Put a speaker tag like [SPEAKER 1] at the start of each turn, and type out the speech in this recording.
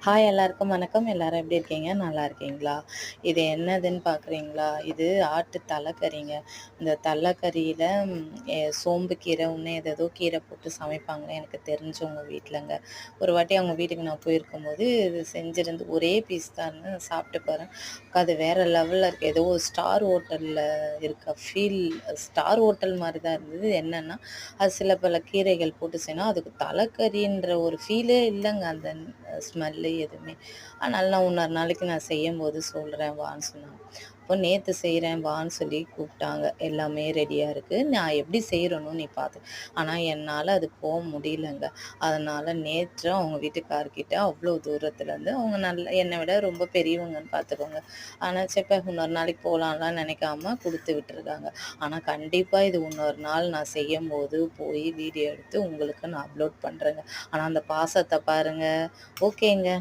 [SPEAKER 1] Hi எல்லாருக்கும் வணக்கம். எல்லாரும் எப்படி இருக்கீங்க? நல்லா இருக்கீங்களா? இது என்னதுன்னு பார்க்குறீங்களா? இது ஆட்டு தலக்கறிங்க. இந்த தலக்கறியில சோம்பு கீரை, இன்னும் ஏதேதோ கீரை போட்டு சமைப்பாங்க. எனக்கு தெரிஞ்சவங்க வீட்லங்க. ஒரு வாட்டி அவங்க வீட்டுக்கு நான் போயிருக்கும்போது, இது செஞ்சிருந்து ஒரே பீஸ் தான்னு சாப்பிட்டு பாருங்க. அது வேற லெவல்ல இருக்கு. ஏதோ ஒரு ஸ்டார் ஹோட்டல்ல இருக்க ஃபீல் ஸ்டார் ஹோட்டல் மாரி தான் இருந்தது. என்னன்னா, அது சில பல கீரைகள் போட்டு செய்யணும். அதுக்கு தலக்கறின்ற ஒரு ஃபீலே இல்லங்க. அந்த ஸ்மெல்லு எதுவுமே. அதனால நான் இன்னொரு நாளைக்கு நான் செய்யும்போது சொல்றேன் வான்னு சொன்னாங்க. அப்போ நேத்து செய்றேன் வான்னு சொல்லி கூப்பிட்டாங்க. எல்லாமே ரெடியா இருக்கு. நான் எப்படி செய்றேனோ நீ பார்த்து. ஆனா என்னால அது முடியலங்க. அதனால நேற்று அவங்க வீட்டுக்காரர்கிட்ட அவ்வளோ தூரத்துலேருந்து அவங்க என்னை விட ரொம்ப பெரியவங்கன்னு பார்த்துக்கோங்க. ஆனா சரி இன்னொரு நாளைக்கு போலாம்லாம் நினைக்காம குடுத்து விட்டுருக்காங்க. ஆனா கண்டிப்பா இது இன்னொரு நாள் நான் செய்யும்போது போய் வீடியோ எடுத்து உங்களுக்கு நான் அப்லோட் பண்றேங்க. ஆனா அந்த பாசத்த பாருங்க. ஓகேங்க.